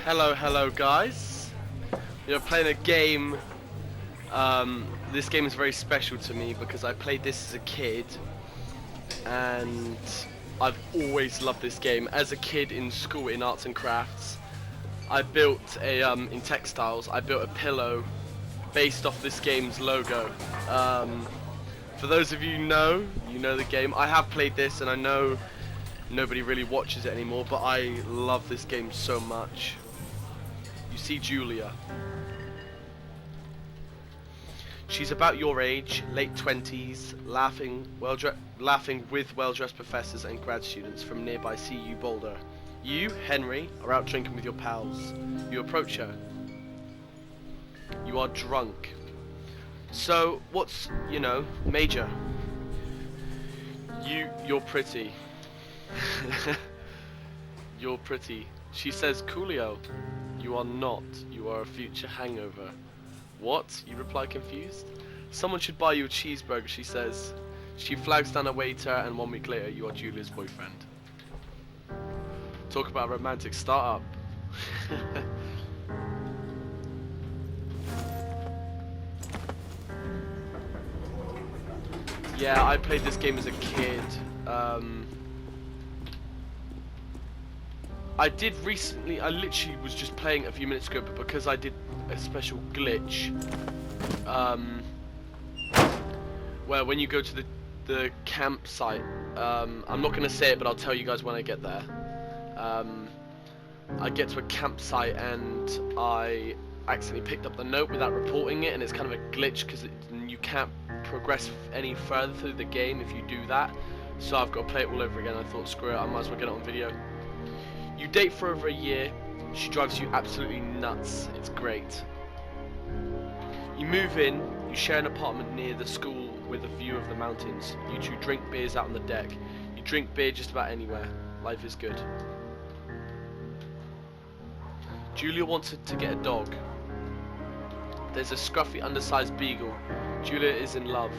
Hello guys. We are playing a game. This game is very special to me because I played this as a kid and I've always loved this game. As a kid in school in arts and crafts, I built in textiles, I built a pillow based off this game's logo. For those of you who know the game. I have played this and I know nobody really watches it anymore, but I love this game so much. You see Julia. She's about your age, late 20s, laughing with well-dressed professors and grad students from nearby CU Boulder. You, Henry, are out drinking with your pals. You approach her. You are drunk. So, what's, major? You're pretty. You're pretty. She says, Coolio. You are not. You are a future hangover. What? You reply confused. Someone should buy you a cheeseburger, she says. She flags down a waiter, and 1 week later you are Julia's boyfriend. Talk about a romantic startup. Yeah, I played this game as a kid. I did recently, I literally was just playing it a few minutes ago, but because I did a special glitch, where when you go to the campsite, I'm not going to say it, but I'll tell you guys when I get there. I get to a campsite and I accidentally picked up the note without reporting it, and it's kind of a glitch because you can't progress any further through the game if you do that. So I've got to play it all over again. I thought, screw it, I might as well get it on video. You date for over a year. She drives you absolutely nuts. It's great. You move in. You share an apartment near the school with a view of the mountains. You two drink beers out on the deck. You drink beer just about anywhere. Life is good. Julia wanted to get a dog. There's a scruffy, undersized beagle. Julia is in love.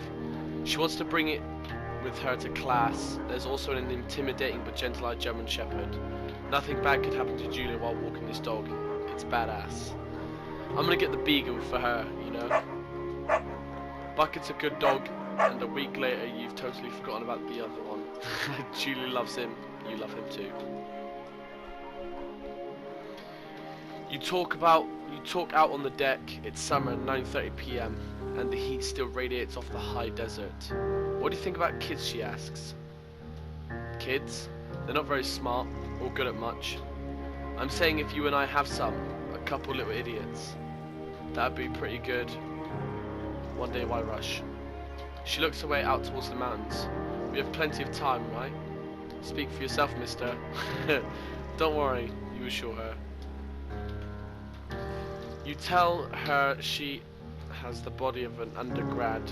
She wants to bring it with her to class. There's also an intimidating but gentle-eyed German shepherd. Nothing bad could happen to Julia while walking this dog. It's badass. I'm gonna get the beagle for her, Bucket's a good dog, and a week later you've totally forgotten about the other one. Julia loves him, you love him too. You talk out on the deck. It's summer, 9:30 p.m. and the heat still radiates off the high desert. What do you think about kids, she asks. Kids? They're not very smart or good at much. I'm saying if you and I have some, a couple little idiots, that'd be pretty good. One day, why rush? She looks away out towards the mountains. We have plenty of time, right? Speak for yourself, mister. Don't worry, you assure her. You tell her she has the body of an undergrad.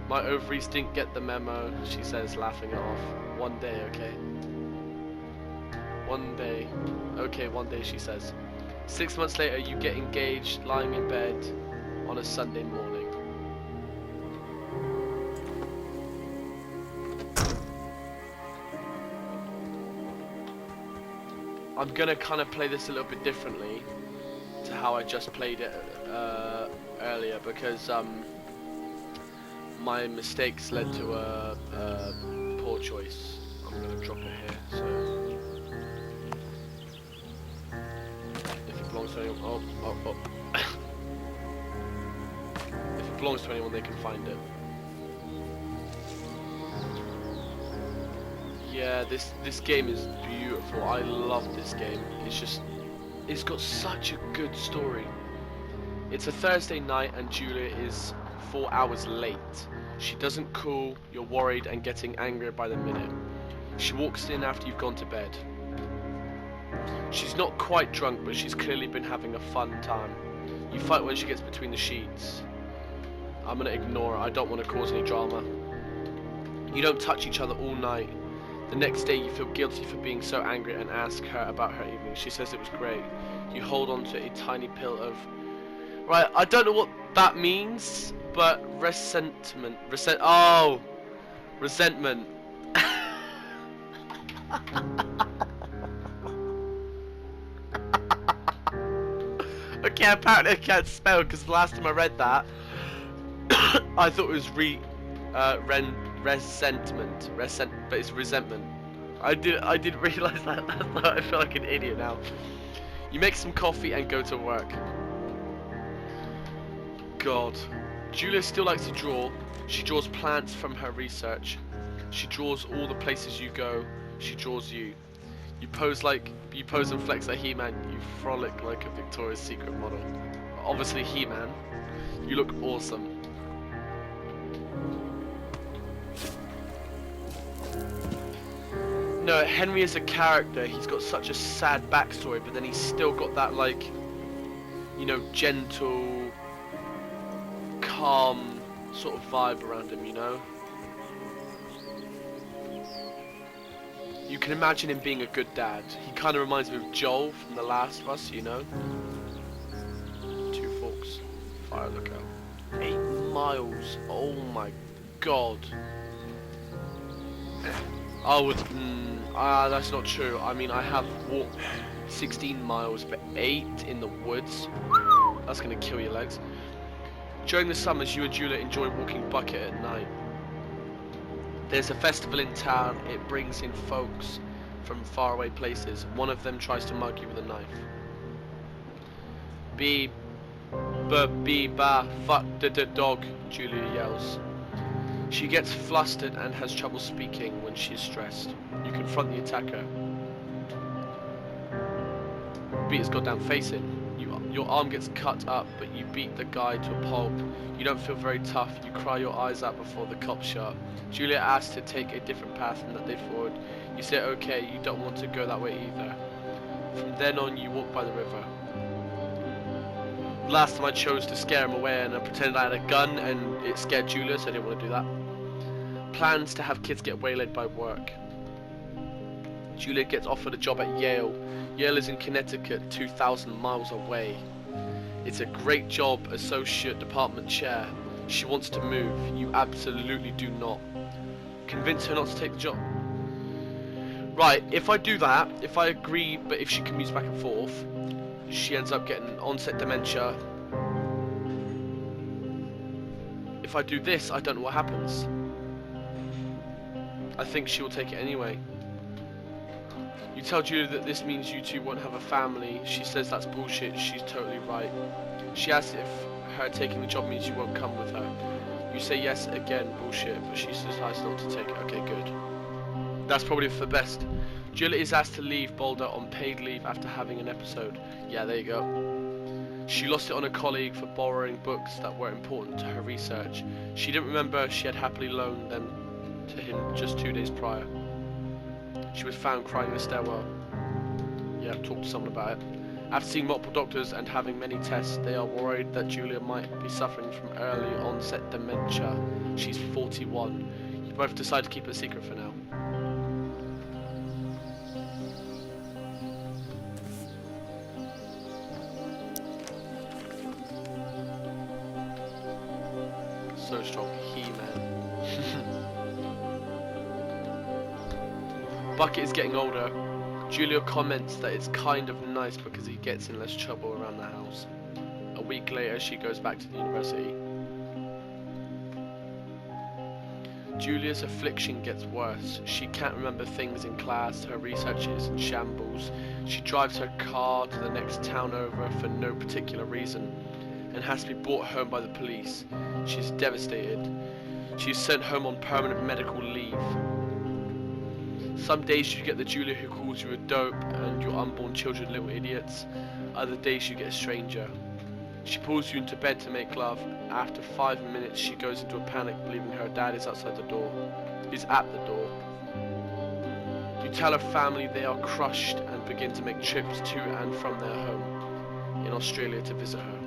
My ovaries didn't get the memo, she says, laughing it off. One day, okay? One day. Okay, one day, she says. 6 months later, you get engaged, lying in bed on a Sunday morning. I'm gonna kind of play this a little bit differently to how I just played it earlier, because my mistakes led to a poor choice. I'm gonna drop it here. So if it belongs to anyone, if it belongs to anyone, they can find it. Yeah, this game is beautiful. I love this game. It's got such a good story. It's a Thursday night and Julia is 4 hours late. She doesn't cool, you're worried and getting angrier by the minute. She walks in after you've gone to bed. She's not quite drunk, but she's clearly been having a fun time. You fight when she gets between the sheets. I'm gonna ignore her, I don't want to cause any drama. You don't touch each other all night. The next day you feel guilty for being so angry and ask her about her evening. She says it was great. You hold on to a tiny pill of... Right, I don't know what that means, but resentment. Resentment. Okay, apparently I can't spell because the last time I read that, I thought it was resentment, but it's resentment. I didn't realise that. I feel like an idiot now. You make some coffee and go to work. God. Julia still likes to draw. She draws plants from her research. She draws all the places you go. She draws you. You pose and flex like He-Man. You frolic like a Victoria's Secret model. Obviously He-Man. You look awesome. No, Henry is a character. He's got such a sad backstory, but then he's still got that, like, you know, gentle, calm sort of vibe around him, you know? You can imagine him being a good dad. He kind of reminds me of Joel from The Last of Us, you know? 2 forks. Fire lookout. 8 miles. Oh my god. I would... that's not true. I mean, I have walked 16 miles, but 8 in the woods? That's gonna kill your legs. During the summers, you and Julia enjoy walking Bucket at night. There's a festival in town. It brings in folks from faraway places. One of them tries to mug you with a knife. Ba, fuck the dog, Julia yells. She gets flustered and has trouble speaking when she is stressed. You confront the attacker. Beat his goddamn face in. Your arm gets cut up, but you beat the guy to a pulp. You don't feel very tough. You cry your eyes out before the cops show up. Julia asks to take a different path than that they forward. You say okay, you don't want to go that way either. From then on, you walk by the river. Last time I chose to scare him away and I pretended I had a gun and it scared Julia, so I didn't want to do that. Plans to have kids get waylaid by work. Julia gets offered a job at Yale. Yale is in Connecticut, 2,000 miles away. It's a great job, associate department chair. She wants to move. You absolutely do not. Convince her not to take the job. Right, if I do that, if I agree, but if she commutes back and forth, she ends up getting onset dementia. If I do this, I don't know what happens. I think she will take it anyway. You tell Julia that this means you two won't have a family. She says that's bullshit. She's totally right. She asks if her taking the job means you won't come with her. You say yes again, bullshit, but she decides not to take it. Okay, good. That's probably for the best. Julia is asked to leave Boulder on paid leave after having an episode. Yeah, there you go. She lost it on a colleague for borrowing books that were important to her research. She didn't remember she had happily loaned them to him just 2 days prior. She was found crying in the stairwell. Yeah, I've talked to someone about it. After seeing multiple doctors and having many tests, they are worried that Julia might be suffering from early onset dementia. She's 41. You both decide to keep it a secret for now. So strong. He-Man. Bucket is getting older. Julia comments that it's kind of nice because he gets in less trouble around the house. A week later, she goes back to the university. Julia's affliction gets worse. She can't remember things in class. Her research is in shambles. She drives her car to the next town over for no particular reason and has to be brought home by the police. She's devastated. She's sent home on permanent medical leave. Some days you get the Julia who calls you a dope and your unborn children little idiots. Other days you get a stranger. She pulls you into bed to make love. After 5 minutes she goes into a panic believing her dad is outside the door. He's at the door. You tell her family they are crushed and begin to make trips to and from their home in Australia to visit her.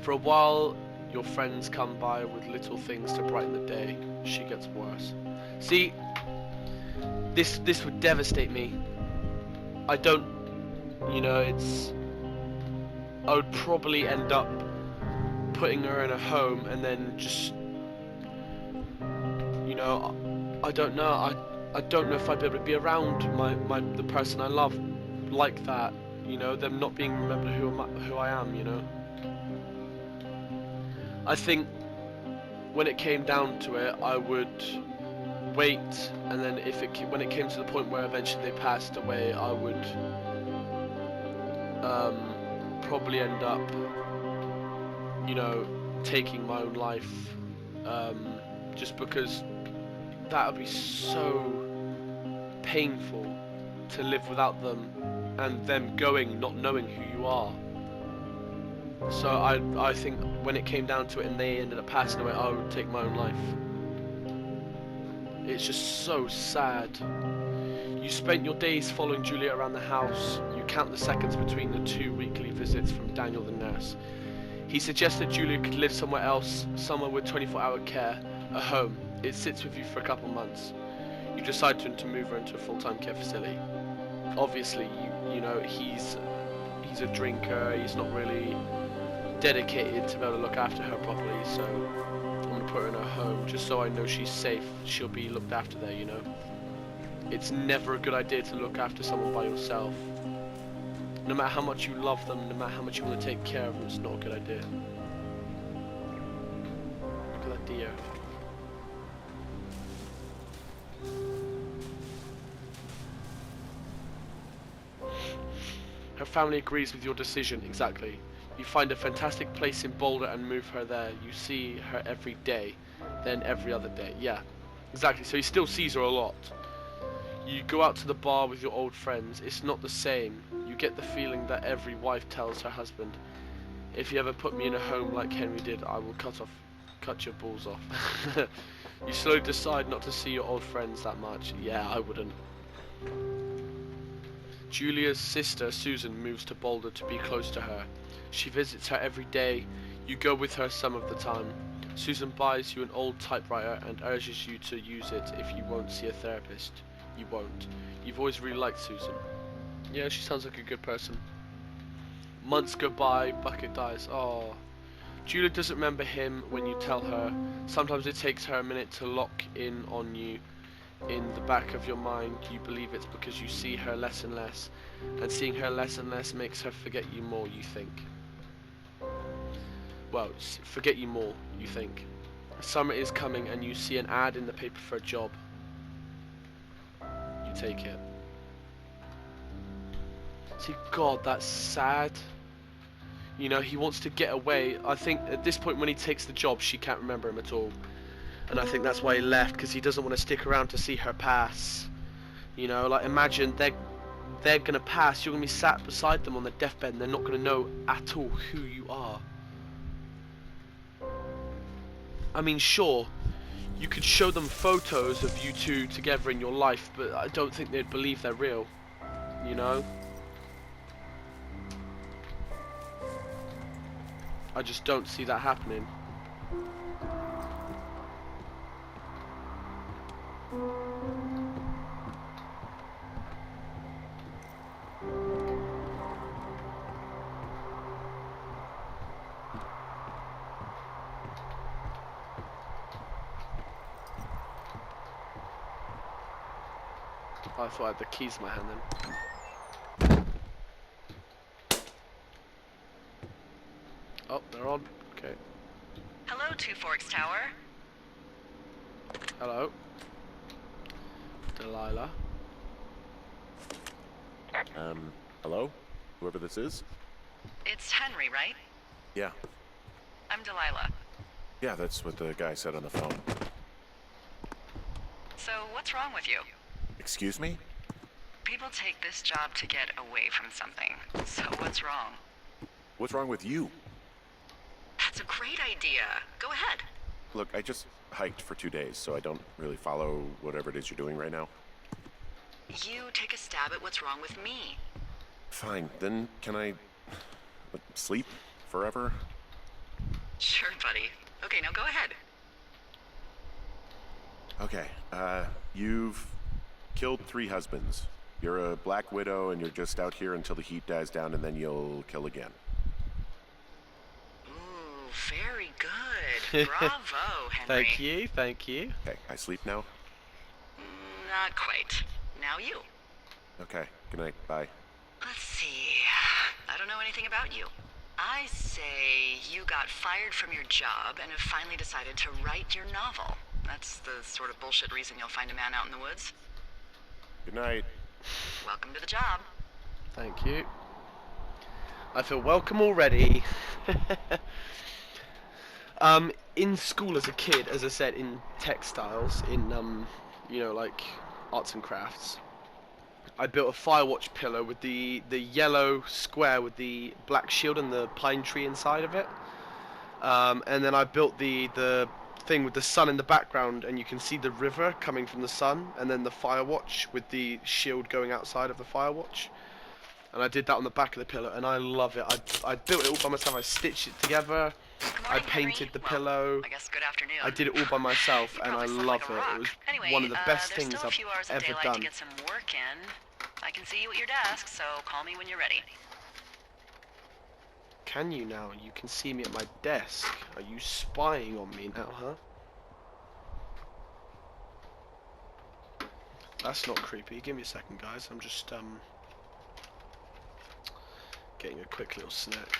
For a while your friends come by with little things to brighten the day. She gets worse. See, this would devastate me. I don't, you know, I would probably end up putting her in a home and then just, you know, I don't know. I don't know if I'd be able to be around the person I love like that, You know, them not being remembered who I am, you know. I think when it came down to it, I would wait, and then when it came to the point where eventually they passed away, I would probably end up, you know, taking my own life, just because that would be so painful to live without them, and them going not knowing who you are. So I think when it came down to it and they ended up passing away, I would take my own life. It's just so sad. You spent your days following Julia around the house. You count the seconds between the 2 weekly visits from Daniel the nurse. He suggested Julia could live somewhere else, somewhere with 24-hour care, a home. It sits with you for a couple months. You decide to move her into a full-time care facility. Obviously, you know, he's a drinker, he's not really dedicated to be able to look after her properly, so I'm going to put her in a home just so I know she's safe. She'll be looked after there, you know. It's never a good idea to look after someone by yourself. No matter how much you love them, no matter how much you want to take care of them, it's not a good idea. Look at that deer. Her family agrees with your decision, exactly. You find a fantastic place in Boulder and move her there. You see her every day, then every other day. Yeah, exactly. So he still sees her a lot. You go out to the bar with your old friends. It's not the same. You get the feeling that every wife tells her husband, if you ever put me in a home like Henry did, I will cut your balls off. You slowly decide not to see your old friends that much. Yeah, I wouldn't. Julia's sister, Susan, moves to Boulder to be close to her. She visits her every day. You go with her some of the time. Susan buys you an old typewriter and urges you to use it if you won't see a therapist. You won't. You've always really liked Susan. Yeah, she sounds like a good person. Months go by, Bucket dies. Oh. Julia doesn't remember him when you tell her. Sometimes it takes her a minute to lock in on you. In the back of your mind, you believe it's because you see her less and less, and seeing her less and less makes her forget you more, you think. Well, forget you more, you think. Summer is coming and you see an ad in the paper for a job. You take it. See, God, that's sad. You know, he wants to get away. I think at this point when he takes the job, she can't remember him at all. And I think that's why he left, because he doesn't want to stick around to see her pass. You know, like imagine they're gonna pass, you're gonna be sat beside them on their deathbed and they're not gonna know at all who you are. I mean, sure, you could show them photos of you two together in your life, but I don't think they'd believe they're real. You know? I just don't see that happening. I thought I had the keys in my hand then. Oh, they're on. Okay. Hello, Two Forks Tower. Hello. Delilah. Hello? Whoever this is? It's Henry, right? Yeah. I'm Delilah. Yeah, that's what the guy said on the phone. So, what's wrong with you? Excuse me? People take this job to get away from something. So, what's wrong? What's wrong with you? That's a great idea. Go ahead. Look, I just hiked for 2 days, so I don't really follow whatever it is you're doing right now. You take a stab at what's wrong with me. Fine, then can I sleep forever? Sure, buddy. Okay, now go ahead. Okay, you've killed 3 husbands. You're a black widow and you're just out here until the heat dies down and then you'll kill again. Ooh, very good. Bravo, Henry. Thank you, thank you. Okay, I sleep now? Not quite. Now you. Okay, good night, bye. Let's see. about you. I say you got fired from your job and have finally decided to write your novel. That's the sort of bullshit reason you'll find a man out in the woods. Good night. Welcome to the job. Thank you. I feel welcome already. In school as a kid, as I said, in textiles, in you know, like arts and crafts, I built a Firewatch pillow with the yellow square with the black shield and the pine tree inside of it. And then I built the thing with the sun in the background, and you can see the river coming from the sun, and then the Firewatch with the shield going outside of the Firewatch. And I did that on the back of the pillow, and I love it. I built it all by myself. I stitched it together. Good I morning, painted Henry. the Well, pillow. I guess good afternoon. I did it all by myself, You and I probably slept love like a it. rock. It was Anyway, one of the best there's things still a I've few hours of ever daylight done. to get some work in. I can see you at your desk, so call me when you're ready. Can you now? You can see me at my desk. Are you spying on me now, huh? That's not creepy. Give me a second, guys. I'm just getting a quick little snack.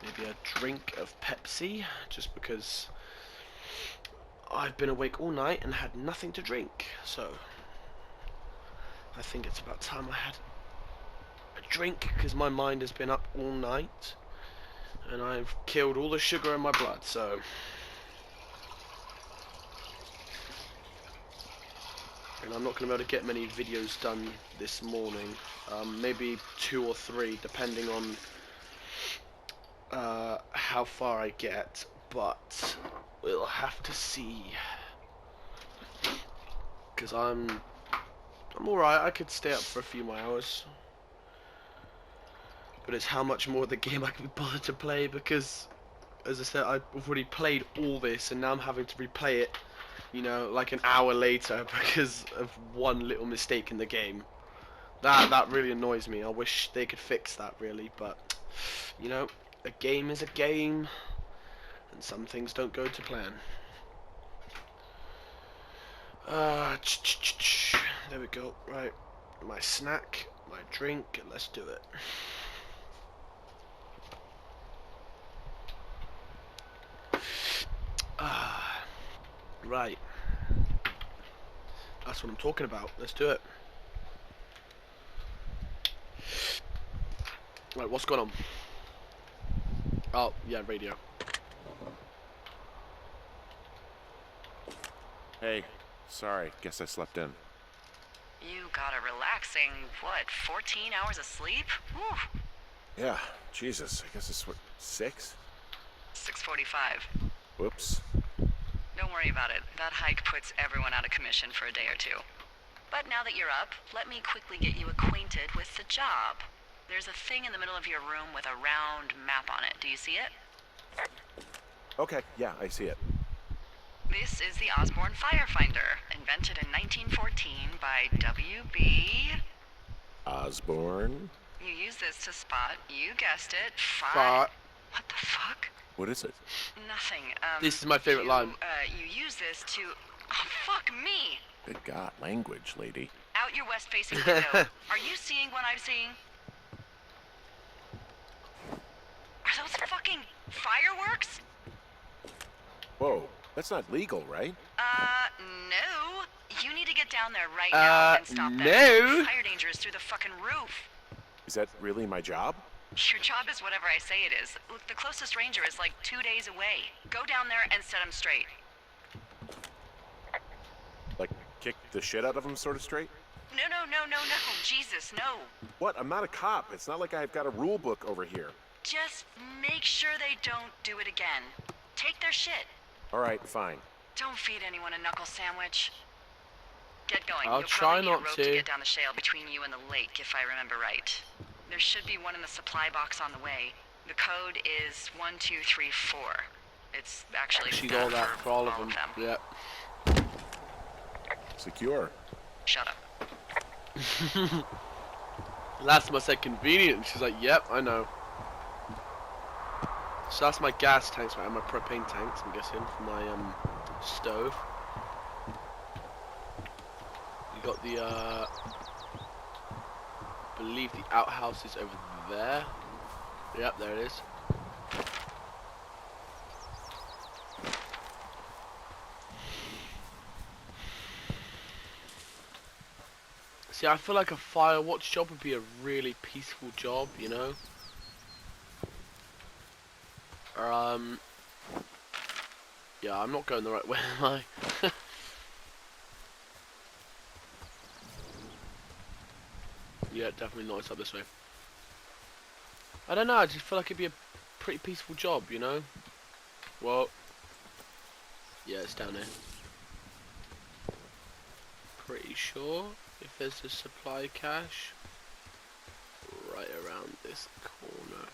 Maybe a drink of Pepsi, just because I've been awake all night and had nothing to drink. So I think it's about time I had a drink, because my mind has been up all night and I've killed all the sugar in my blood. So and I'm not going to be able to get many videos done this morning. Maybe 2 or 3, depending on how far I get, but we'll have to see. Because I'm alright. I could stay up for a few more hours, but it's how much more of the game I can be bothered to play, because as I said, I've already played all this and now I'm having to replay it, you know, like an hour later because of one little mistake in the game. That really annoys me. I wish they could fix that, really, but you know, a game is a game and some things don't go to plan. There we go. Right, my snack, my drink, and let's do it. Right. That's what I'm talking about. Let's do it. Right, what's going on? Oh, yeah, radio. Hey, sorry. Guess I slept in. You got a relaxing, 14 hours of sleep? Whew. Yeah, Jesus. I guess it's what, 6? 6:45. Whoops. Don't worry about it. That hike puts everyone out of commission for a day or two. But now that you're up, let me quickly get you acquainted with the job. There's a thing in the middle of your room with a round map on it. Do you see it? Okay, yeah, I see it. This is the Osborne Firefinder, invented in 1914 by W.B. Osborne? You use this to spot, you guessed it, Spot. What the fuck? What is it? Nothing. This is my favorite line. You use this to... Oh, fuck me! Good God, language, lady. Out your west-facing window. Are you seeing what I'm seeing? Are those fucking fireworks? Whoa, that's not legal, right? No. You need to get down there right now and stop them. No. Fire danger is through the fucking roof. Is that really my job? Your job is whatever I say it is. Look, the closest ranger is like 2 days away. Go down there and set him straight. Like, kick the shit out of him sort of straight? No. Jesus, no. What? I'm not a cop. It's not like I've got a rule book over here. Just make sure they don't do it again. Take their shit. All right, fine. Don't feed anyone a knuckle sandwich. Get going. I'll You'll try probably need not a rope to. to get down the shale between you and the lake, if I remember right. There should be one in the supply box on the way. The code is 1234. It's actually She's all that for all of them. Yeah. Secure. Shut up. Last time I said convenient, she's like, yep, I know. So that's my gas tanks, right? And my propane tanks, I'm guessing, for my stove. You got the believe the outhouse is over there. Yep, there it is. See, I feel like a Firewatch job would be a really peaceful job, you know? Yeah, I'm not going the right way, am I? Yeah, definitely not. It's up this way. I don't know, I just feel like it'd be a pretty peaceful job, you know? Well, yeah, it's down here. Pretty sure if there's a supply cache right around this corner.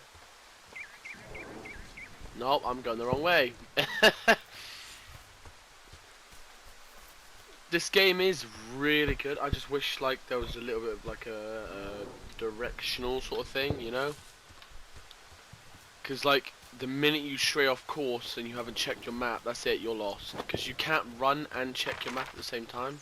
Nope, I'm going the wrong way. This game is really good. I just wish like there was a little bit of like a directional sort of thing, you know? Because like the minute you stray off course and you haven't checked your map, that's it, you're lost. Because you can't run and check your map at the same time.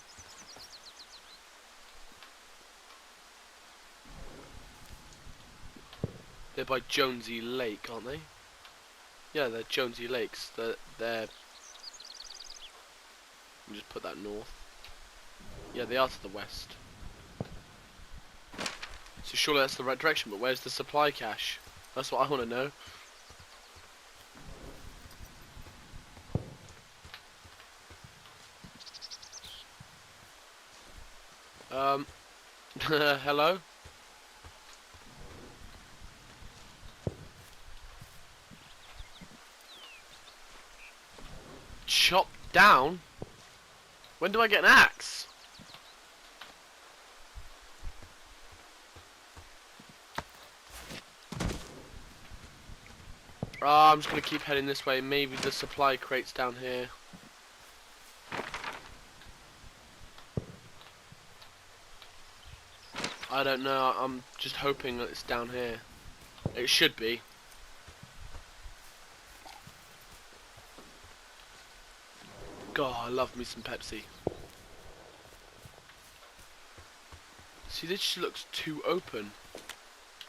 They're by Jonesy Lake, aren't they? Yeah, they're Jonesy Lakes. They're... Let me just put that north. Yeah, they are to the west. So surely that's the right direction, but where's the supply cache? That's what I want to know. Hello? Chop down? When do I get an axe? I'm just gonna keep heading this way. Maybe the supply crate's down here. I don't know. I'm just hoping that it's down here. It should be. God, I love me some Pepsi. See, this just looks too open.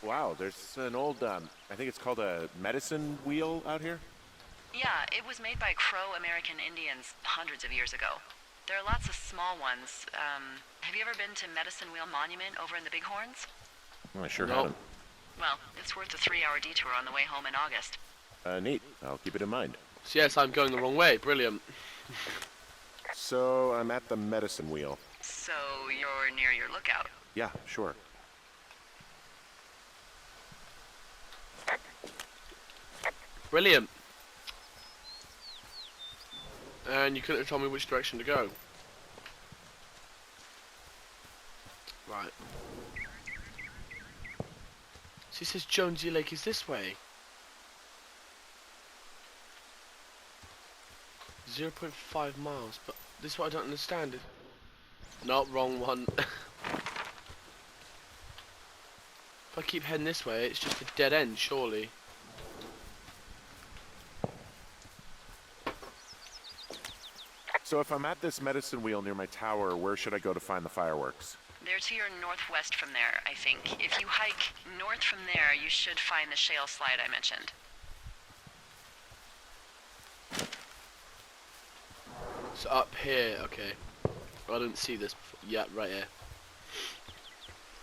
Wow, there's an old, I think it's called a medicine wheel out here. Yeah, it was made by Crow American Indians hundreds of years ago. There are lots of small ones. Have you ever been to Medicine Wheel Monument over in the Bighorns? Well, I sure No. haven't. Well, it's worth a 3-hour detour on the way home in August. Neat. I'll keep it in mind. So yes, I'm going the wrong way. Brilliant. So I'm at the medicine wheel. So you're near your lookout. Yeah, sure. Brilliant. And you couldn't have told me which direction to go. Right. So it says Jonesy Lake is this way. 0.5 miles, but this is what I don't understand. Not wrong one. If I keep heading this way, it's just a dead end, surely. So if I'm at this medicine wheel near my tower, where should I go to find the fireworks? They're to your northwest from there, I think. If you hike north from there, you should find the shale slide I mentioned. So up here, okay. I didn't see this before. Yeah, right here.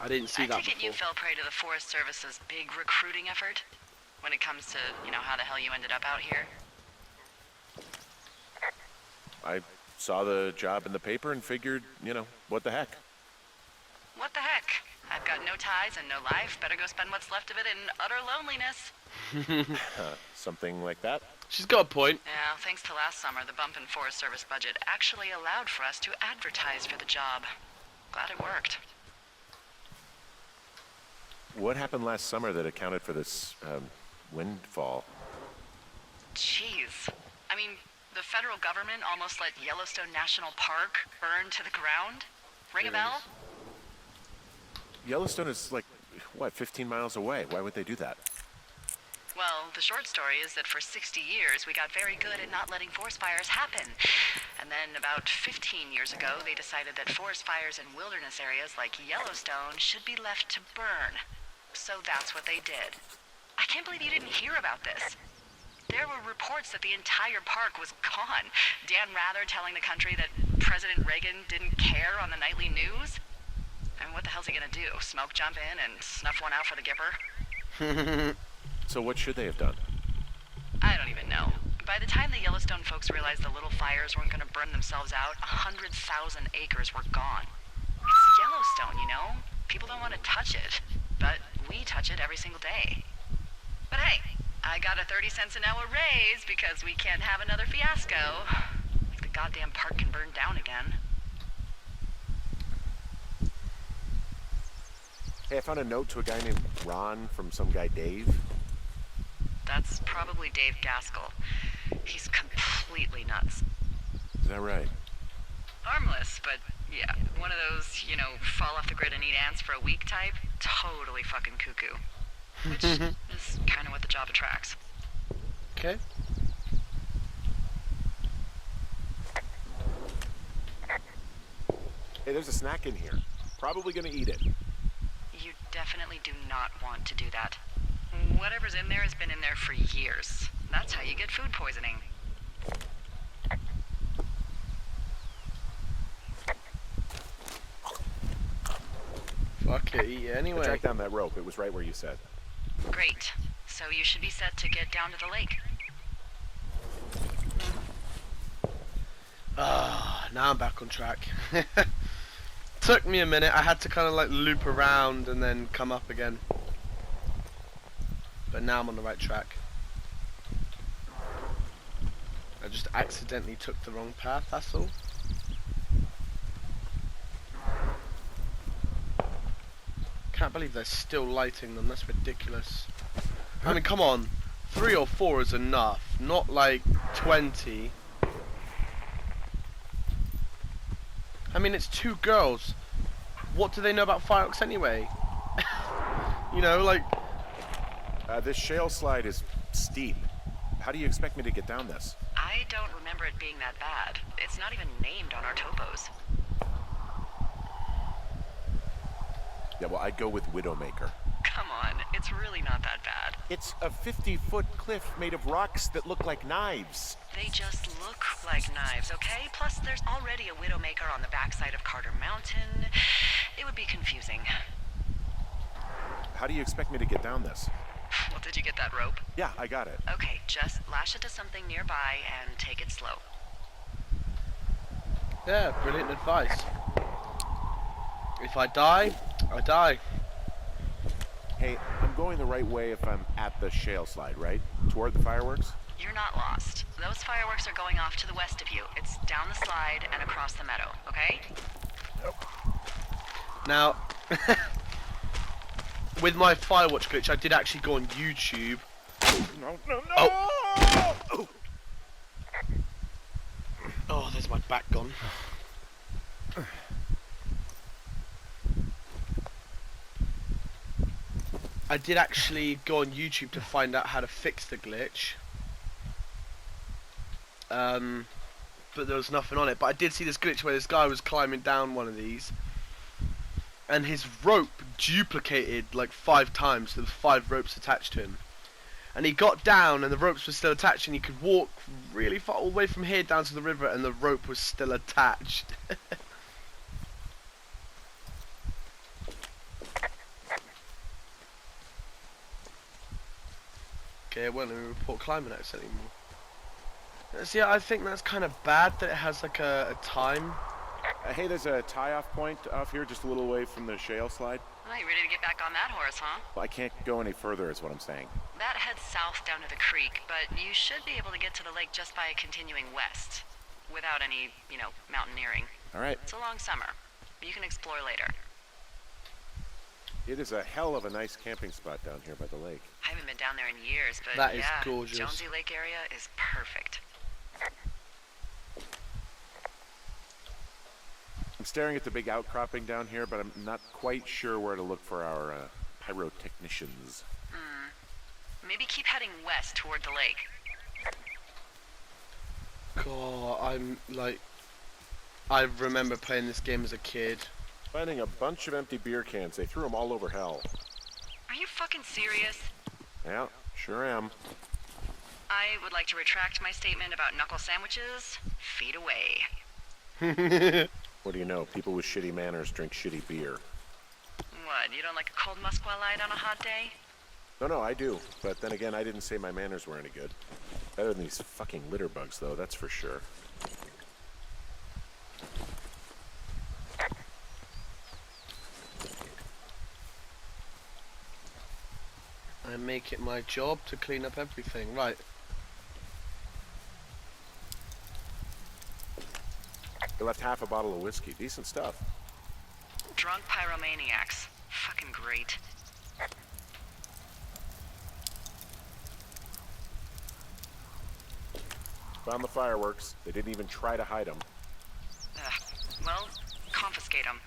I didn't see that I take it you before. fell prey to the Forest Service's big recruiting effort? When it comes to, you know, how the hell you ended up out here? I saw the job in the paper and figured, you know, what the heck. What the heck? I've got no ties and no life. Better go spend what's left of it in utter loneliness. Something like that. She's got a point. Yeah, thanks to last summer, the bump in Forest Service budget actually allowed for us to advertise for the job. Glad it worked. What happened last summer that accounted for this, windfall? Jeez. I mean, the federal government almost let Yellowstone National Park burn to the ground? Ring a bell? Yellowstone is like, what, 15 miles away? Why would they do that? Well, the short story is that for 60 years we got very good at not letting forest fires happen. And then about 15 years ago, they decided that forest fires in wilderness areas like Yellowstone should be left to burn. So that's what they did. I can't believe you didn't hear about this. There were reports that the entire park was gone. Dan Rather telling the country that President Reagan didn't care on the nightly news. And what the hell's he gonna do? Smoke jump in and snuff one out for the Gipper? So what should they have done? I don't even know. By the time the Yellowstone folks realized the little fires weren't gonna burn themselves out, 100,000 acres were gone. It's Yellowstone, you know? People don't want to touch it. But we touch it every single day. But hey, I got a 30 cents an hour raise because we can't have another fiasco. Like the goddamn park can burn down again. Hey, I found a note to a guy named Ron from some guy Dave. That's probably Dave Gaskell. He's completely nuts. Is that right? Harmless, but yeah, one of those, you know, fall off the grid and eat ants for a week type. Totally fucking cuckoo. Which is kind of what the job attracts. Okay. Hey, there's a snack in here. Probably gonna eat it. You definitely do not want to do that. Whatever's in there has been in there for years. That's how you get food poisoning. Fuck it, eat it I anyway. tracked down that rope. It was right where you said. Great. So you should be set to get down to the lake. Ah, now I'm back on track. Took me a minute. I had to kind of like loop around and then come up again. But now I'm on the right track. I just accidentally took the wrong path, that's all. Can't believe they're still lighting them, that's ridiculous. I mean, come on. 3 or 4 is enough, not like 20. I mean, it's 2 girls. What do they know about fireworks anyway? You know, like... This shale slide is steep. How do you expect me to get down this? I don't remember it being that bad. It's not even named on our topos. Yeah, well, I'd go with Widowmaker. Come on, it's really not that bad. It's a 50-foot cliff made of rocks that look like knives. They just look like knives, okay? Plus, there's already a Widowmaker on the backside of Carter Mountain. It would be confusing. How do you expect me to get down this? Well, did you get that rope? Yeah, I got it. Okay, just lash it to something nearby and take it slow. Yeah, brilliant advice. If I die, I die. Hey, I'm going the right way if I'm at the shale slide, right? Toward the fireworks? You're not lost. Those fireworks are going off to the west of you. It's down the slide and across the meadow, okay? Now, with my Firewatch glitch, I did actually go on YouTube. No, no, no! Oh, oh there's my back gone. I did actually go on YouTube to find out how to fix the glitch. But there was nothing on it. But I did see this glitch where this guy was climbing down one of these, and his rope duplicated like 5 times. There was 5 ropes attached to him, and he got down and the ropes were still attached, and he could walk really far all the way from here down to the river and the rope was still attached. Okay, well, let me report climate acts anymore. See, I think that's kind of bad that it has like a time. Hey, there's a tie-off point off here just a little away from the shale slide. Oh, you ready to get back on that horse, huh? Well, I can't go any further is what I'm saying. That heads south down to the creek, but you should be able to get to the lake just by continuing west. Without any, you know, mountaineering. All right. It's a long summer. You can explore later. It is a hell of a nice camping spot down here by the lake. I haven't been down there in years, but That is yeah, gorgeous. Jonesy Lake area is perfect. I'm staring at the big outcropping down here, but I'm not quite sure where to look for our pyrotechnicians. Maybe keep heading west toward the lake. God, I'm like I remember playing this game as a kid. Finding a bunch of empty beer cans. They threw them all over hell. Are you fucking serious? Yeah, sure am. I would like to retract my statement about knuckle sandwiches. Feet away. What do you know? People with shitty manners drink shitty beer. What, you don't like a cold Musqualite on a hot day? No, I do. But then again, I didn't say my manners were any good. Better than these fucking litter bugs, though, that's for sure. I make it my job to clean up everything. Right. They left half a bottle of whiskey. Decent stuff. Drunk pyromaniacs. Fucking great. Found the fireworks. They didn't even try to hide them. Well, confiscate them.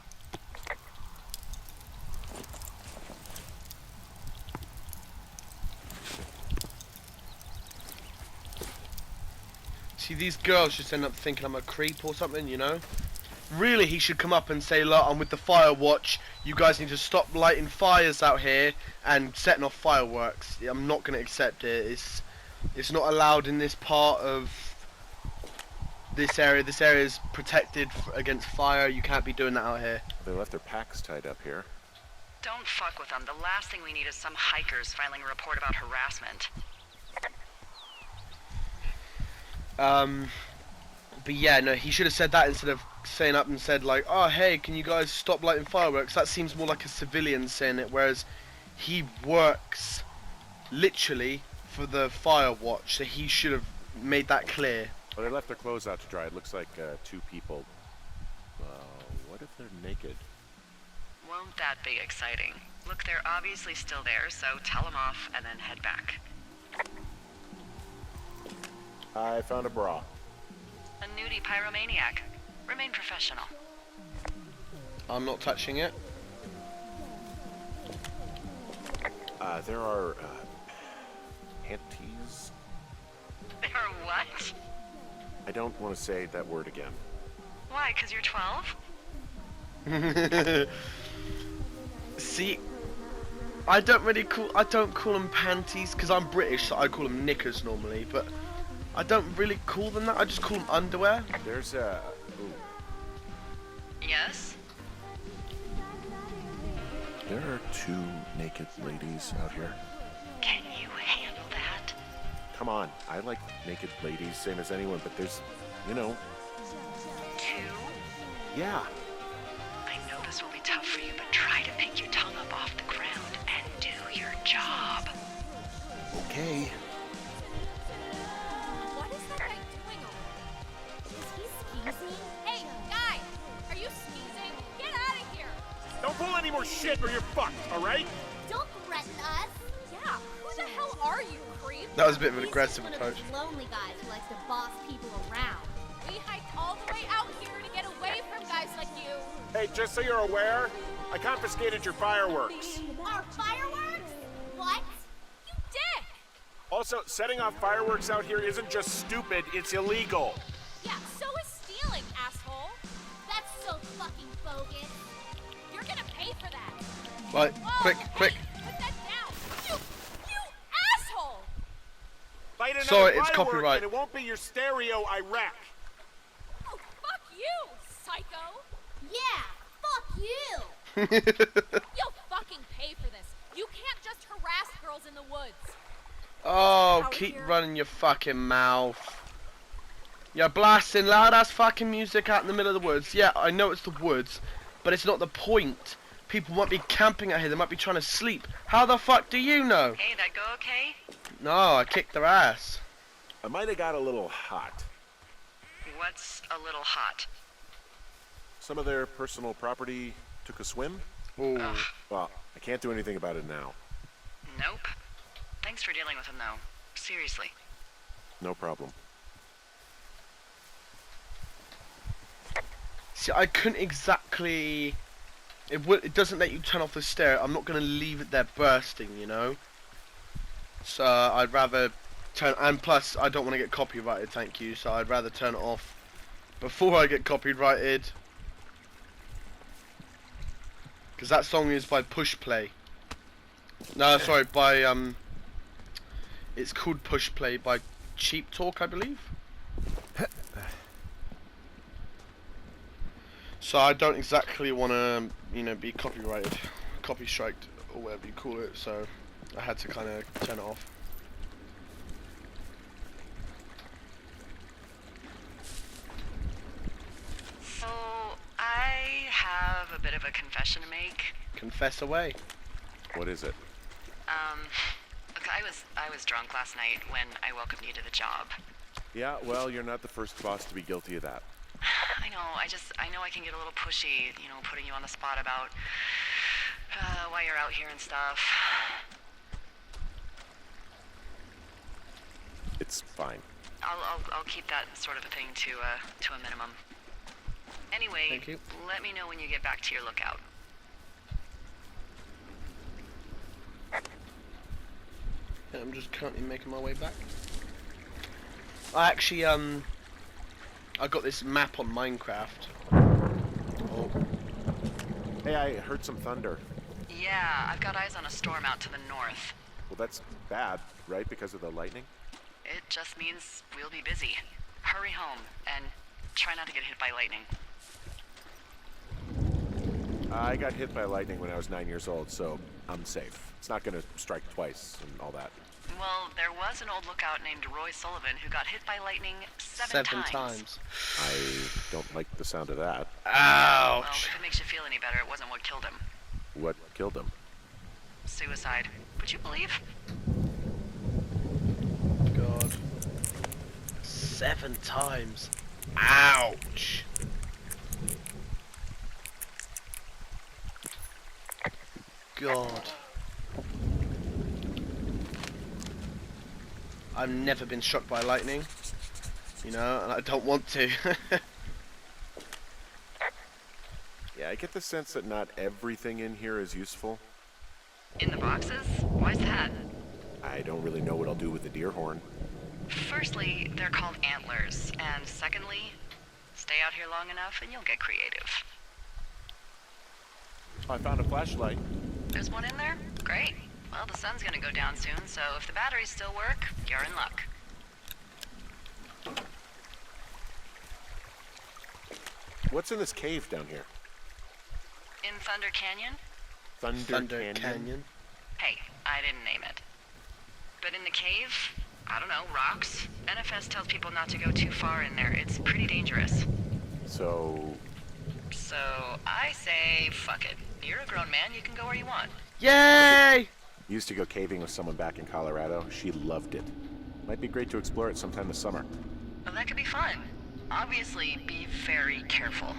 See, these girls just end up thinking I'm a creep or something, you know? Really, he should come up and say, look, I'm with the Firewatch. You guys need to stop lighting fires out here and setting off fireworks. I'm not going to accept it. It's not allowed in this part of this area. This area is protected against fire. You can't be doing that out here. They left their packs tied up here. Don't fuck with them. The last thing we need is some hikers filing a report about harassment. But yeah, no, he should have said that instead of saying up and said like, oh hey, can you guys stop lighting fireworks? That seems more like a civilian saying it, whereas he works literally for the Firewatch, so he should have made that clear. Well, they left their clothes out to dry. It looks like two people. What if they're naked? Won't that be exciting? Look, they're obviously still there, so tell them off and then head back. I found a bra. A nudie pyromaniac. Remain professional. I'm not touching it. There are panties. There are what? I don't want to say that word again. Why, 'cause you're 12? See, I don't call them panties because I'm British, so I call them knickers normally, but I don't really call them that. I just call them underwear. There's a... Yes? There are two naked ladies out here. Can you handle that? Come on, I like naked ladies, same as anyone, but there's, you know... Two? Yeah. I know this will be tough for you, but try to pick your tongue up off the ground and do your job. Okay. What is that guy doing over there? Is he skeezing? Hey, guy! Are you skeezing? Get out of here! Don't pull any more shit or you're fucked, alright? Don't threaten us! Yeah, who the hell are you, creep? That was a bit of an He's aggressive just approach. one of those lonely guys who likes to boss people around. We hiked all the way out here to get away from guys like you. Hey, just so you're aware, I confiscated your fireworks. Our fireworks? What? You dick! Also, setting off fireworks out here isn't just stupid, it's illegal. Yeah, so is stealing, asshole. That's so fucking bogus. You're gonna pay for that. Right, Whoa, quick. Hey, put that down. You asshole! Light another Sorry, it's firework copyright. and it won't be your stereo I wreck. Oh, fuck you, psycho! Yeah, fuck you! You'll fucking pay for this. You can't just harass girls in the woods. Oh, Out keep here. running your fucking mouth. You're blasting loud ass fucking music out in the middle of the woods. Yeah, I know it's the woods, but it's not the point. People might be camping out here, they might be trying to sleep. How the fuck do you know? Hey, that go okay? No, I kicked their ass. I might have got a little hot. What's a little hot? Some of their personal property took a swim. Ooh. Ugh, Well, I can't do anything about it now. nope. Thanks for dealing with him, though. Seriously. No problem. See, I couldn't exactly... It doesn't let you turn off the stereo. I'm not going to leave it there bursting, you know? So I'd rather turn... And plus, I don't want to get copyrighted, thank you. So I'd rather turn it off before I get copyrighted, because that song is by Push Play. No, sorry, by it's called Push Play by Cheap Talk, I believe. So I don't exactly want to, you know, be copyrighted, copy striked, or whatever you call it. So I had to kind of turn it off. So I have a bit of a confession to make. Confess away. What is it? Look, I was drunk last night when I welcomed you to the job. Yeah, well, you're not the first boss to be guilty of that. I know, I know I can get a little pushy, you know, putting you on the spot about why you're out here and stuff. It's fine. I'll keep that sort of a thing to a minimum. Anyway, Thank you. let me know when you get back to your lookout. Yeah, I'm just currently making my way back. I actually I got this map on Minecraft. Oh. Hey, I heard some thunder. Yeah, I've got eyes on a storm out to the north. Well, that's bad, right? Because of the lightning? It just means we'll be busy. Hurry home and try not to get hit by lightning. I got hit by lightning when I was 9 years old, so I'm safe. It's not gonna strike twice and all that. Well, there was an old lookout named Roy Sullivan who got hit by lightning seven times. I don't like the sound of that. Well, Ouch. if it makes you feel any better, it wasn't what killed him. What killed him? Suicide. Would you believe? God. 7 times. Ouch. God. I've never been struck by lightning, you know, and I don't want to. Yeah, I get the sense that not everything in here is useful. In the boxes? Why's that? I don't really know what I'll do with the deer horn. Firstly, they're called antlers. And secondly, stay out here long enough and you'll get creative. I found a flashlight. There's one in there? Great. Well, the sun's gonna go down soon, so if the batteries still work, you're in luck. What's in this cave down here? In Thunder Canyon? Thunder Canyon? Hey, I didn't name it. But in the cave, I don't know, rocks? NFS tells people not to go too far in there. It's pretty dangerous. So I say, fuck it. You're a grown man, you can go where you want. Yay! used to go caving with someone back in Colorado. She loved it. Might be great to explore it sometime this summer. Well, that could be fun. Obviously, be very careful.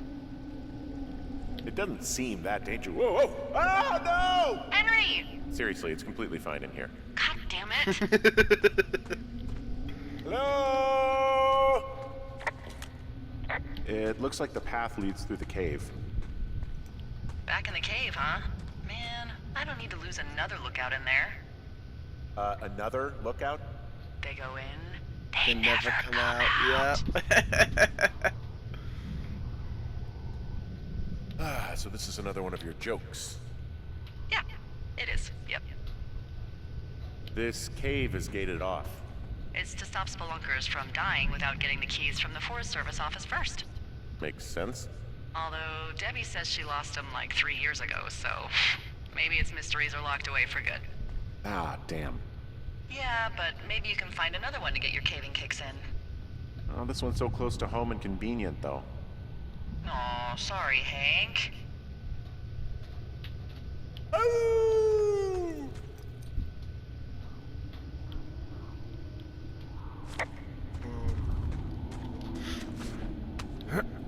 It doesn't seem that dangerous. Whoa, whoa! Ah, no! Henry! Seriously, it's completely fine in here. God damn it. Hello? It looks like the path leads through the cave. Back in the cave, huh? Man, I don't need to lose another lookout in there. Another lookout? They go in, They never come out. Yep. So this is another one of your jokes. Yeah, it is. Yep. This cave is gated off. It's to stop spelunkers from dying without getting the keys from the Forest Service office first. Makes sense. Although Debbie says she lost them like 3 years ago, so maybe its mysteries are locked away for good. Ah, damn. Yeah, but maybe you can find another one to get your caving kicks in. Oh, this one's so close to home and convenient, though. Aw, sorry, Hank. Oh!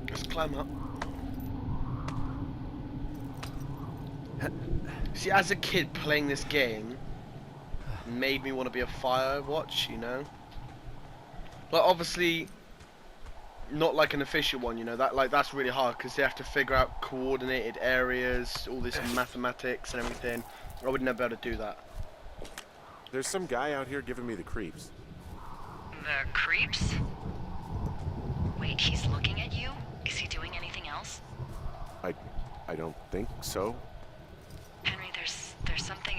Let's climb up. See, as a kid playing this game made me want to be a Firewatch, you know? But obviously not like an official one, you know, that's really hard because they have to figure out coordinated areas, all this mathematics and everything. I would never be able to do that. There's some guy out here giving me the creeps. The creeps? Wait, he's looking at you? Is he doing anything else? I don't think so. Henry, there's something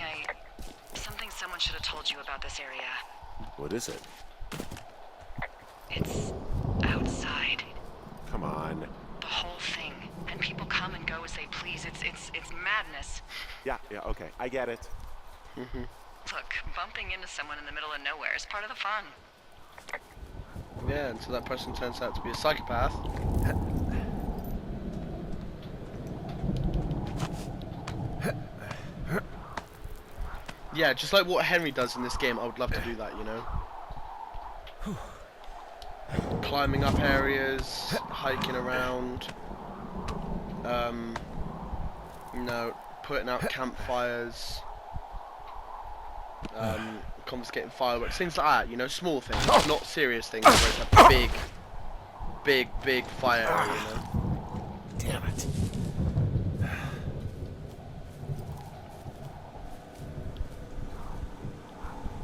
someone should have told you about this area. What is it? It's outside. Come on. The whole thing. And people come and go as they please. It's madness. Yeah, okay. I get it. Look, bumping into someone in the middle of nowhere is part of the fun. Yeah, until that person turns out to be a psychopath. Yeah, just like what Henry does in this game, I would love to do that, you know? Climbing up areas, hiking around, you know, putting out campfires, confiscating fireworks, things like that, you know, small things, not serious things, where it's a big fire area, you know? Damn it.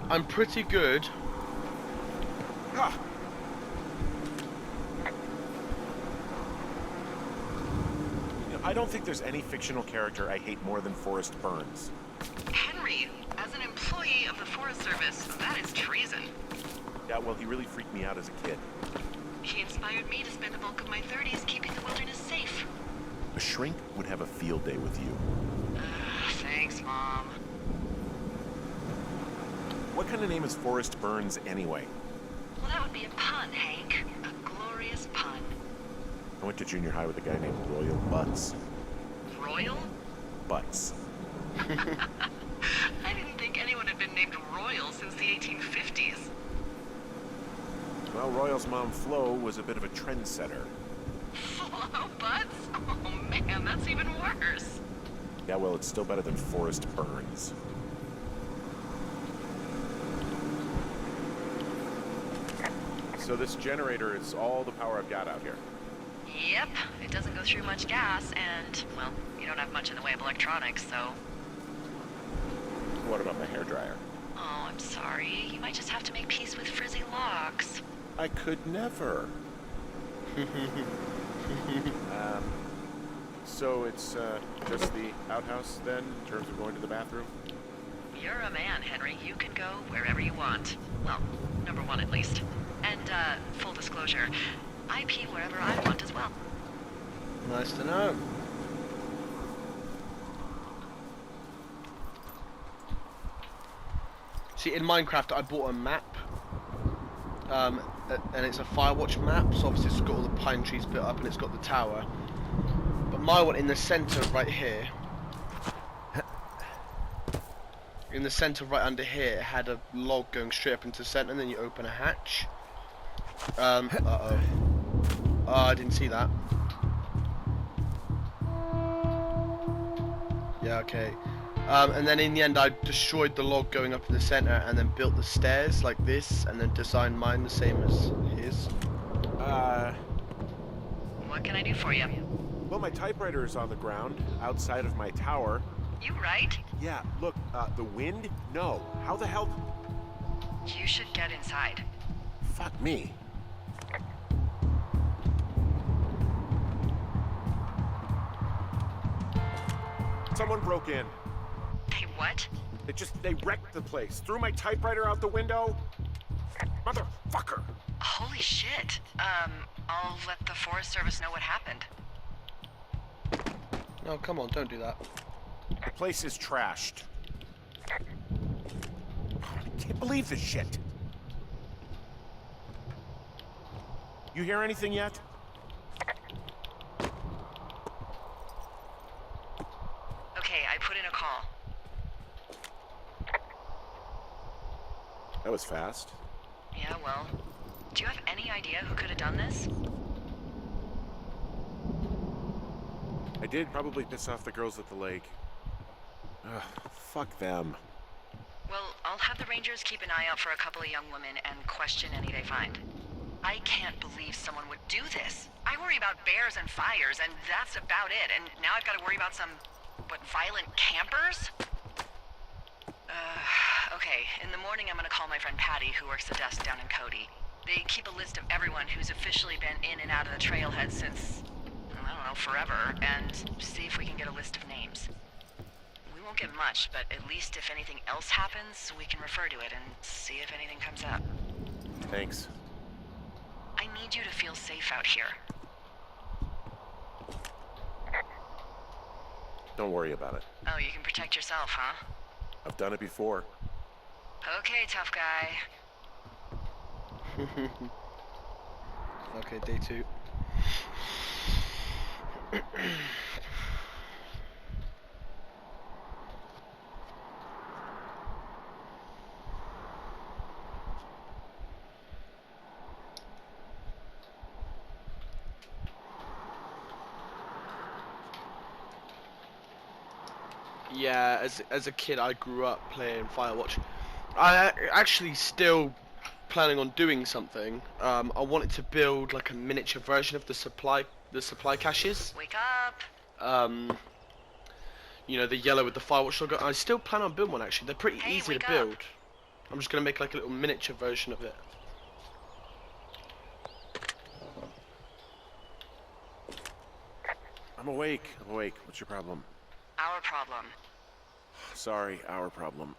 I'm pretty good. I don't think there's any fictional character I hate more than Forrest Burns. Henry, as an employee of the Forest Service, that is treason. Yeah, well, he really freaked me out as a kid. He inspired me to spend the bulk of my 30s keeping the wilderness safe. A shrink would have a field day with you. Thanks, Mom. What kind of name is Forrest Burns anyway? Well, that would be a pun, Hank. A glorious pun. I went to junior high with a guy named Royal Butts. Royal? Butts. I didn't think anyone had been named Royal since the 1850s. Well, Royal's mom, Flo, was a bit of a trendsetter. Flo Butts? Oh man, that's even worse. Yeah, well, it's still better than Forrest Burns. So this generator is all the power I've got out here. Yep, it doesn't go through much gas, and, well, you don't have much in the way of electronics, so... What about my hairdryer? Oh, I'm sorry. You might just have to make peace with frizzy locks. I could never. So it's just the outhouse then, in terms of going to the bathroom? You're a man, Henry. You can go wherever you want. Well, number one at least. And, full disclosure, I pee wherever I want as well. Nice to know. See, in Minecraft, I bought a map, and it's a Firewatch map, so obviously it's got all the pine trees built up and it's got the tower. But my one in the centre right here, in the centre right under here, it had a log going straight up into the centre, and then you open a hatch. Uh-oh. Oh, I didn't see that. Yeah, okay. And then in the end I destroyed the log going up in the center and then built the stairs like this and then designed mine the same as his. What can I do for you? Well, my typewriter is on the ground, outside of my tower. You right? Yeah, look, the wind? No. How the hell? You should get inside. Fuck me. Someone broke in. Hey, what? They wrecked the place. Threw my typewriter out the window. Motherfucker. Holy shit. I'll let the Forest Service know what happened. No, come on, don't do that. The place is trashed. I can't believe this shit. You hear anything yet? Okay, I put in a call. That was fast. Yeah, well, do you have any idea who could have done this? I did probably piss off the girls at the lake. Ugh, fuck them. Well, I'll have the Rangers keep an eye out for a couple of young women and question any they find. I can't believe someone would do this. I worry about bears and fires, and that's about it. And now I've got to worry about some, violent campers? Okay, in the morning I'm gonna call my friend Patty, who works the desk down in Cody. They keep a list of everyone who's officially been in and out of the trailhead since, I don't know, forever, and see if we can get a list of names. We won't get much, but at least if anything else happens, we can refer to it and see if anything comes up. Thanks. I need you to feel safe out here. Don't worry about it. Oh, you can protect yourself, huh? I've done it before. Okay, tough guy. Okay, day 2. Yeah, as a kid, I grew up playing Firewatch. I actually still planning on doing something. I wanted to build like a miniature version of the supply caches. Wake up. You know, the yellow with the Firewatch logo. I still plan on building one actually. They're pretty Hey, easy to wake build. up. I'm just gonna make like a little miniature version of it. I'm awake. What's your problem? Our problem. Sorry, our problem.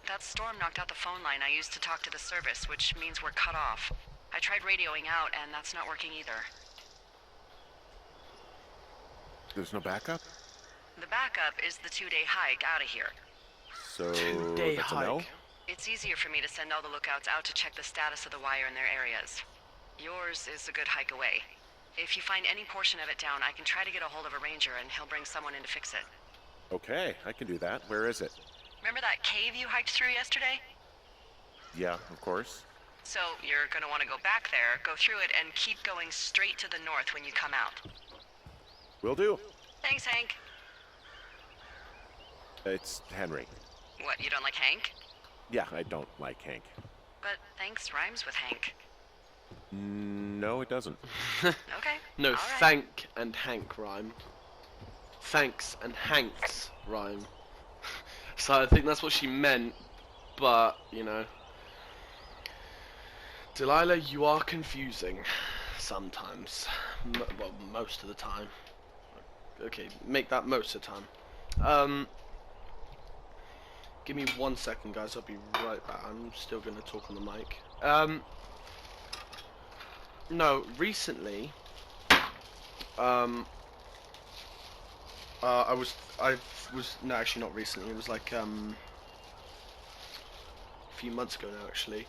That storm knocked out the phone line I used to talk to the service, which means we're cut off. I tried radioing out, and that's not working either. There's no backup? The backup is the 2-day hike out of here. So 2-day that's a no? hike. It's easier for me to send all the lookouts out to check the status of the wire in their areas. Yours is a good hike away. If you find any portion of it down, I can try to get a hold of a ranger and he'll bring someone in to fix it. Okay, I can do that. Where is it? Remember that cave you hiked through yesterday? Yeah, of course. So you're gonna want to go back there, go through it, and keep going straight to the north when you come out. Will do. Thanks, Hank. It's Henry. What, you don't like Hank? Yeah, I don't like Hank. But thanks rhymes with Hank. No, it doesn't. Okay. No, all right. thank and Hank rhyme. Thanks and Hanks rhyme. So I think that's what she meant, but, you know. Delilah, you are confusing. Sometimes. Well, most of the time. Okay, make that most of the time. Give me 1 second, guys. I'll be right back. I'm still going to talk on the mic. No, recently, no, actually not recently. It was like a few months ago now. Actually,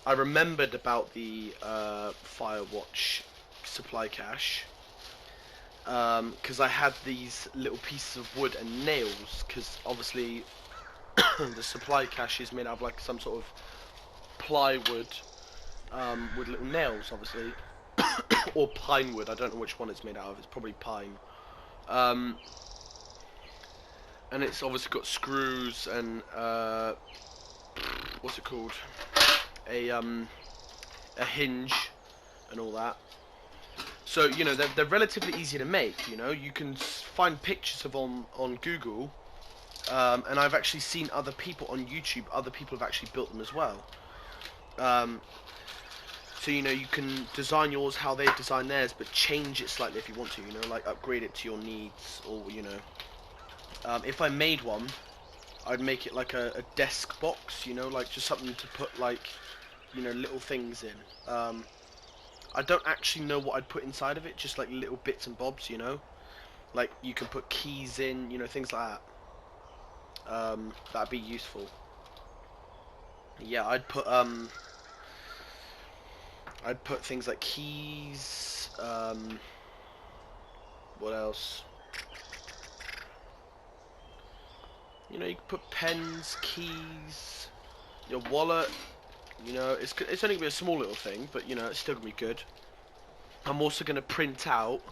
I remembered about the Firewatch supply cache because I had these little pieces of wood and nails. Because obviously, the supply cache is made out of like some sort of plywood with little nails, obviously, or pine wood. I don't know which one it's made out of. It's probably pine. And it's obviously got screws and what's it called? A hinge and all that. So you know they're relatively easy to make. You know, you can find pictures of on Google, and I've actually seen other people on YouTube. Other people have actually built them as well. So you know you can design yours how they design theirs, but change it slightly if you want to. You know, like upgrade it to your needs, or you know, if I made one, I'd make it like a desk box. You know, like just something to put like, you know, little things in. I don't actually know what I'd put inside of it, just like little bits and bobs. You know, like you can put keys in. You know, things like that. That'd be useful. Yeah, I'd put things like keys, what else? You know, you can put pens, keys, your wallet, you know, it's only going to be a small little thing, but, you know, it's still going to be good. I'm also going to print out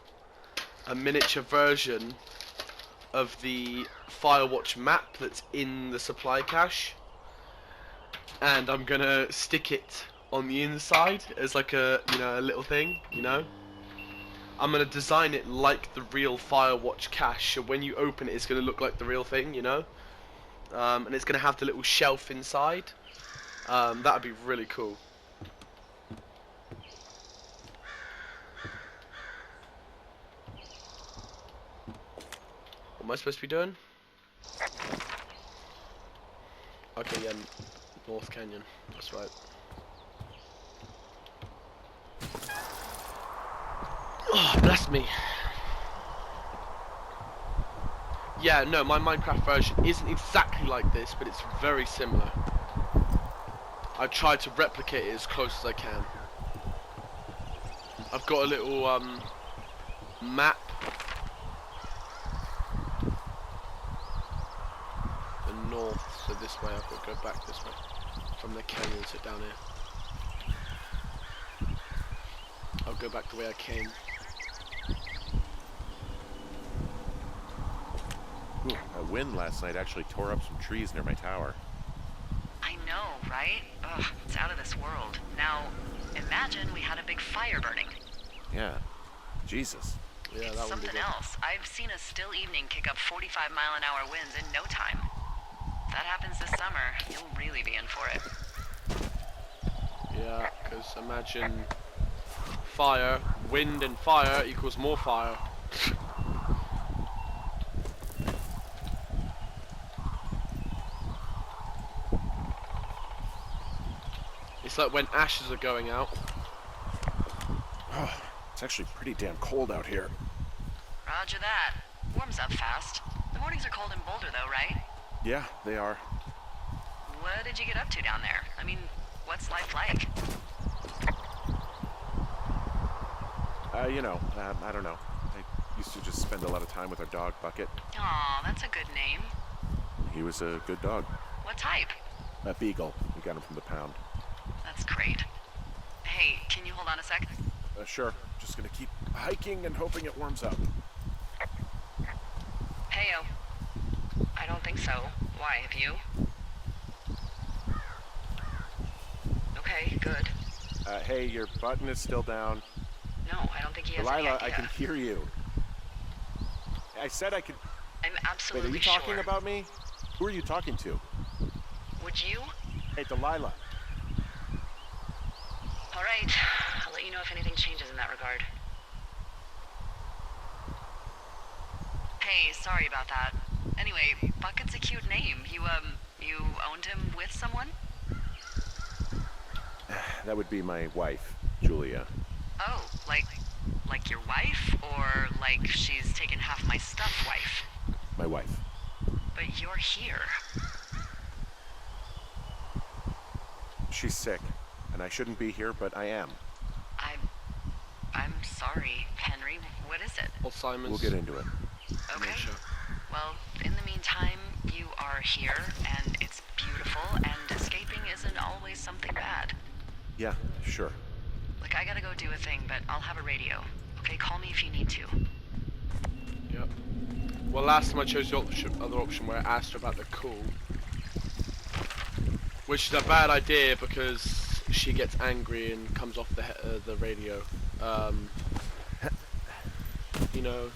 a miniature version of the Firewatch map that's in the supply cache, and I'm going to stick it on the inside as like a, you know, a little thing, you know. I'm gonna design it like the real Firewatch cache, so when you open it, it's gonna look like the real thing, you know. And it's gonna have the little shelf inside. That'd be really cool. What am I supposed to be doing? Okay, yeah, North Canyon. That's right. Oh, bless me. Yeah, no, my Minecraft version isn't exactly like this, but it's very similar. I tried to replicate it as close as I can. I've got a little map. The north, so this way. I've got to go back this way from the canyon. Sit down here. I'll go back the way I came. Ooh, that wind last night actually tore up some trees near my tower. I know, right? Ugh, it's out of this world. Now, imagine we had a big fire burning. Yeah. Jesus. Yeah, It's that would be something good. else. I've seen a still evening kick up 45-mile-an-hour winds in no time. If that happens this summer, you'll really be in for it. Yeah, because imagine fire, wind and fire equals more fire. It's like when ashes are going out. Oh, it's actually pretty damn cold out here. Roger that. Warms up fast. The mornings are cold in Boulder, though, right? Yeah, they are. What did you get up to down there? I mean, what's life like? I don't know. I used to just spend a lot of time with our dog, Bucket. Aw, that's a good name. He was a good dog. What type? A beagle. We got him from the pound. That's great. Hey, can you hold on a sec? Sure. Just gonna keep hiking and hoping it warms up. Heyo. I don't think so. Why, have you? Okay, good. Hey, your button is still down. No, I don't think he has any Delilah, idea. I can hear you. I said I could... I'm Wait, absolutely are you talking sure. about me? Who are you talking to? Would you? Hey, Delilah. All right. I'll let you know if anything changes in that regard. Hey, sorry about that. Anyway, Bucket's a cute name. You owned him with someone? That would be my wife, Julia. Oh, like your wife? Or like she's taken half my stuff wife? My wife. But you're here. She's sick, and I shouldn't be here, but I am. I'm sorry, Henry. What is it? Alzheimer's. We'll get into it. Okay. Sure. Well, in the meantime, you are here, and it's beautiful, and escaping isn't always something bad. Yeah, sure. Look, I gotta go do a thing, but I'll have a radio. Okay, call me if you need to. Yep. Well, last time I chose the other option where I asked her about the call. Which is a bad idea because she gets angry and comes off the radio. You know.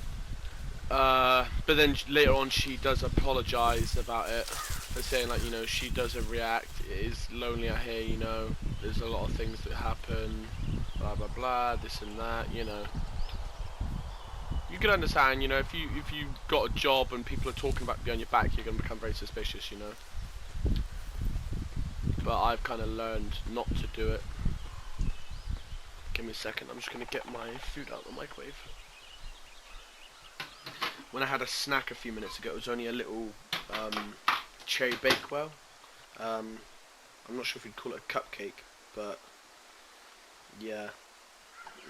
But then later on she does apologise about it. For saying like, you know, she doesn't react, it is lonely out here, you know, there's a lot of things that happen, blah blah blah, this and that, you know. You can understand, you know, if you got a job and people are talking about behind your back, you're going to become very suspicious, you know. But I've kind of learned not to do it. Give me a second, I'm just going to get my food out of the microwave. When I had a snack a few minutes ago, it was only a little cherry bakewell. I'm not sure if you'd call it a cupcake, but yeah,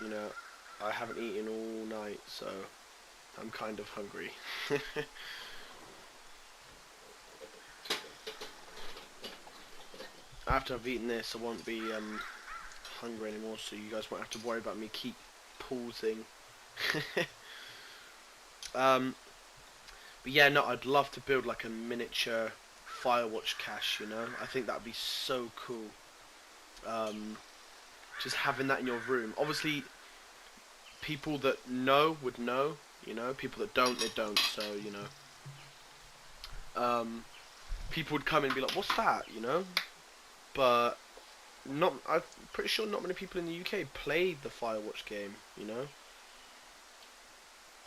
you know, I haven't eaten all night, so I'm kind of hungry. After I've eaten this, I won't be hungry anymore, so you guys won't have to worry about me keep pausing. But yeah, no, I'd love to build like a miniature Firewatch cache, you know. I think that'd be so cool. Just having that in your room. Obviously, people that know would know, you know. People that don't, they don't. So you know, people would come in and be like, "What's that?" You know. But not. I'm pretty sure not many people in the UK played the Firewatch game, you know.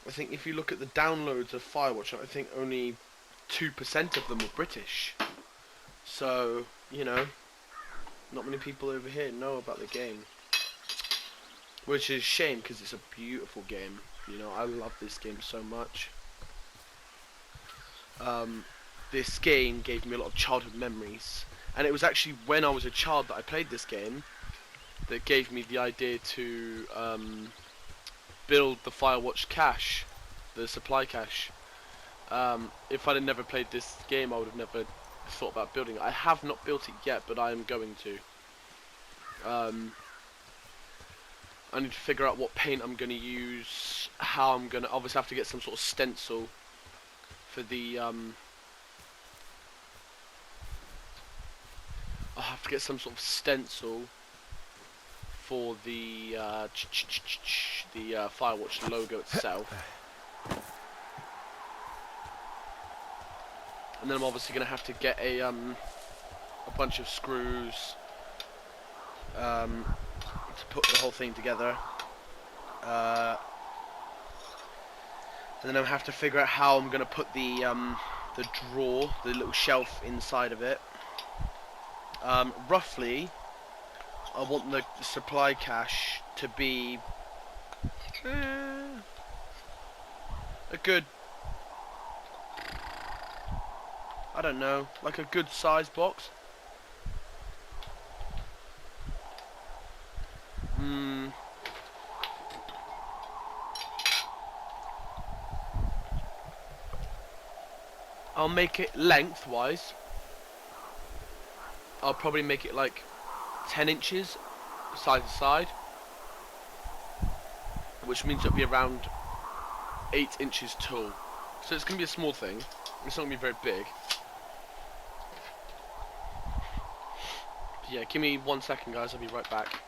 I think if you look at the downloads of Firewatch, I think only 2% of them were British. So, you know, not many people over here know about the game. Which is a shame, because it's a beautiful game. You know, I love this game so much. This game gave me a lot of childhood memories. And it was actually when I was a child that I played this game that gave me the idea to build the Firewatch cache, the supply cache. If I'd have never played this game, I would have never thought about building it. I have not built it yet, but I am going to. I need to figure out what paint I'm going to use, how I'm going to... Obviously I have to get some sort of stencil for the... I'll have to get some sort of stencil for the Firewatch logo itself. And then I'm obviously going to have to get a bunch of screws to put the whole thing together. And then I'll have to figure out how I'm going to put the drawer, the little shelf inside of it. Roughly, I want the supply cache to be a good, I don't know, like a good size box. I'll make it lengthwise. I'll probably make it like 10 inches side to side, which means it'll be around 8 inches tall. So it's going to be a small thing. It's not going to be very big. But yeah, give me 1 second, guys. I'll be right back.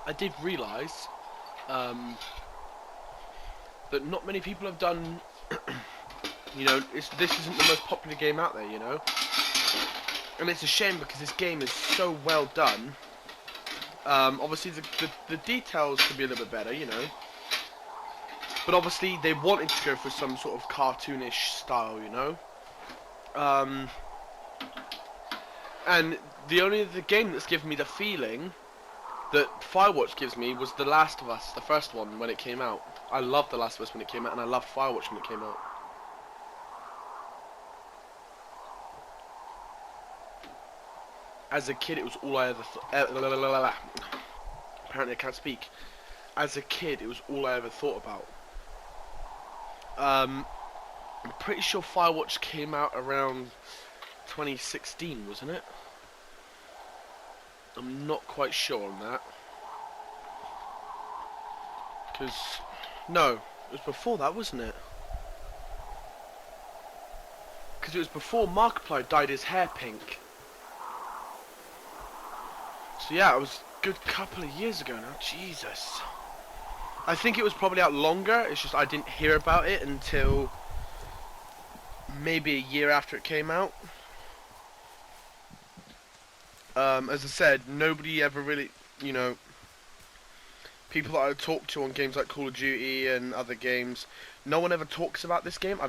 I did realise that not many people have done, you know, this isn't the most popular game out there, you know, and it's a shame because this game is so well done. Obviously the details could be a little bit better, you know, but obviously they wanted to go for some sort of cartoonish style, you know, and the game that's given me the feeling that Firewatch gives me was The Last of Us, the first one, when it came out. I loved The Last of Us when it came out, and I loved Firewatch when it came out. As a kid, it was all I ever thought. Apparently I can't speak. As a kid, it was all I ever thought about. I'm pretty sure Firewatch came out around 2016, wasn't it? I'm not quite sure on that. Because, no, it was before that, wasn't it? Because it was before Markiplier dyed his hair pink. So yeah, it was a good couple of years ago now. Jesus. I think it was probably out longer, it's just I didn't hear about it until maybe a year after it came out. As I said, nobody ever really, you know, people that I talk to on games like Call of Duty and other games, no one ever talks about this game. I've